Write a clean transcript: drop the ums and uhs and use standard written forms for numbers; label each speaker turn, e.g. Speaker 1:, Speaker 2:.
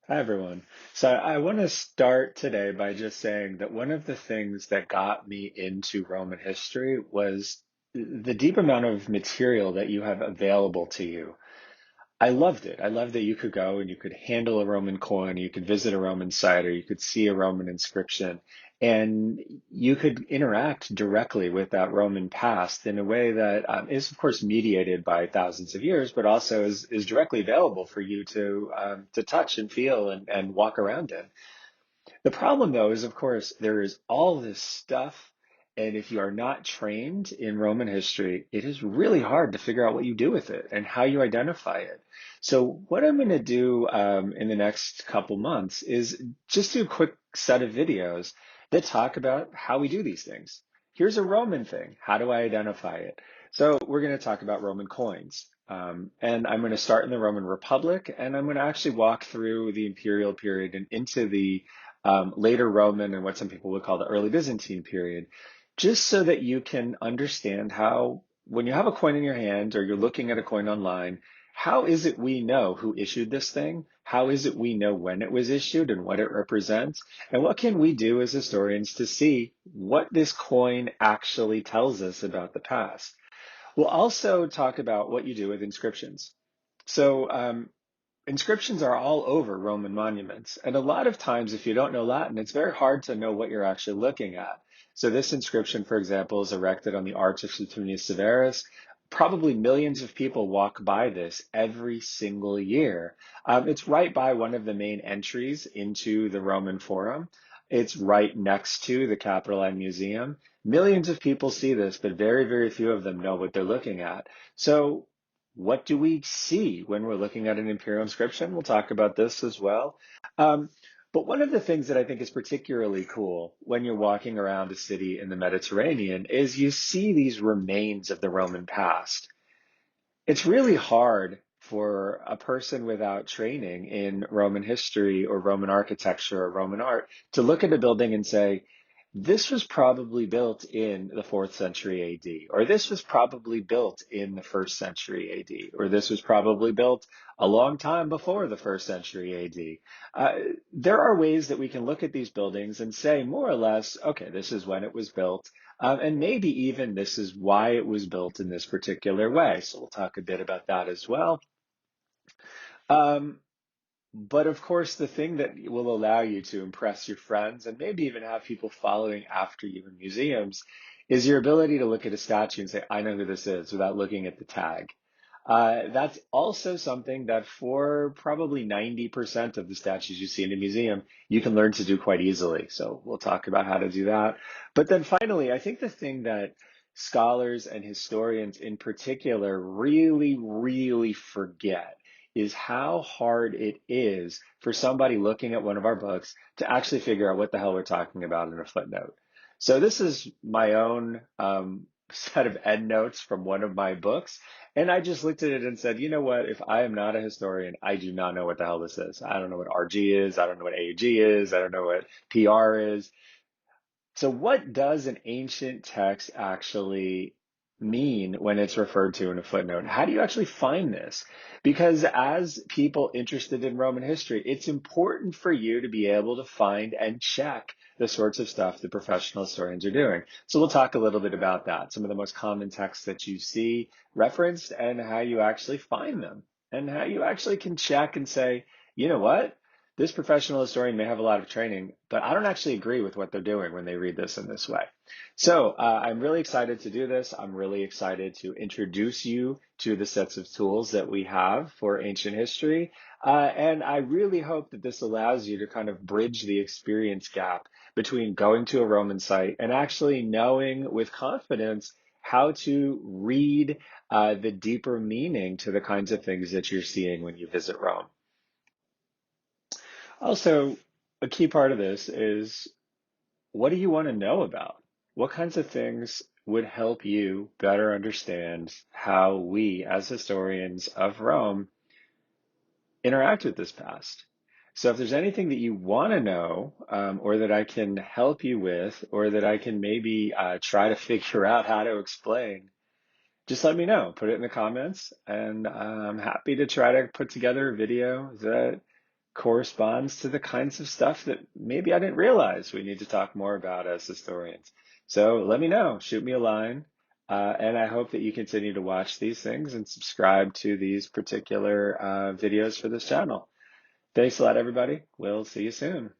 Speaker 1: Hi, everyone. So I want to start today by just saying that one of the things that got me into Roman history was the deep amount of material that you have available to you. I loved it. I loved that you could go and you could handle a Roman coin, you could visit a Roman site, or you could see a Roman inscription, and you could interact directly with that Roman past in a way that is, of course, mediated by thousands of years, but also is directly available for you to touch and feel and walk around in. The problem, though, is of course there is all this stuff, and if you are not trained in Roman history, it is really hard to figure out what you do with it and how you identify it. So, what I'm going to do in the next couple months is just do a quick set of videos that talk about how we do these things. Here's a Roman thing. How do I identify it? So, we're going to talk about Roman coins. And I'm going to start in the Roman Republic, and I'm going to actually walk through the imperial period and into the later Roman and what some people would call the early Byzantine period, just so that you can understand how, when you have a coin in your hand or you're looking at a coin online, how is it we know who issued this thing? How is it we know when it was issued and what it represents? And what can we do as historians to see what this coin actually tells us about the past? We'll also talk about what you do with inscriptions. So, inscriptions are all over Roman monuments. And a lot of times, if you don't know Latin, it's very hard to know what you're actually looking at. So this inscription, for example, is erected on the Arch of Suetonius Severus. Probably millions of people walk by this every single year. It's right by one of the main entries into the Roman Forum. It's right next to the Capitoline Museum. Millions of people see this, but very, very few of them know what they're looking at. So what do we see when we're looking at an imperial inscription? We'll talk about this as well. Um, but one of the things that I think is particularly cool when you're walking around a city in the Mediterranean is you see these remains of the Roman past. It's really hard for a person without training in Roman history or Roman architecture or Roman art to look at a building and say, this was probably built in the fourth century AD, or this was probably built in the first century AD, or this was probably built a long time before the first century AD. There are ways that we can look at these buildings and say more or less, okay, this is when it was built. And maybe even this is why it was built in this particular way. So we'll talk a bit about that as well. Um, but of course, the thing that will allow you to impress your friends and maybe even have people following after you in museums is your ability to look at a statue and say, I know who this is without looking at the tag. That's also something that for probably 90% of the statues you see in a museum, you can learn to do quite easily. So we'll talk about how to do that. But then finally, I think the thing that scholars and historians in particular really, really forget is how hard it is for somebody looking at one of our books to actually figure out what the hell we're talking about in a footnote. So this is my own set of endnotes from one of my books. And I just looked at it and said, you know what? If I am not a historian, I do not know what the hell this is. I don't know what RG is. I don't know what AUG is. I don't know what PR is. So, what does an ancient text actually mean when it's referred to in a footnote? How do you actually find this? Because as people interested in Roman history, it's important for you to be able to find and check the sorts of stuff that professional historians are doing. So, we'll talk a little bit about that, some of the most common texts that you see referenced, and how you actually find them, and how you actually can check and say, you know what? This professional historian may have a lot of training, but I don't actually agree with what they're doing when they read this in this way. So I'm really excited to do this. I'm really excited to introduce you to the sets of tools that we have for ancient history. And I really hope that this allows you to kind of bridge the experience gap between going to a Roman site and actually knowing with confidence how to read the deeper meaning to the kinds of things that you're seeing when you visit Rome. Also, a key part of this is, what do you want to know about? What kinds of things would help you better understand how we, as historians of Rome, interact with this past? So if there's anything that you want to know, or that I can help you with, or that I can maybe try to figure out how to explain, just let me know. Put it in the comments, and I'm happy to try to put together a video that corresponds to the kinds of stuff that maybe I didn't realize we need to talk more about as historians. So let me know, shoot me a line. And I hope that you continue to watch these things and subscribe to these particular videos for this channel. Thanks a lot, everybody. We'll see you soon.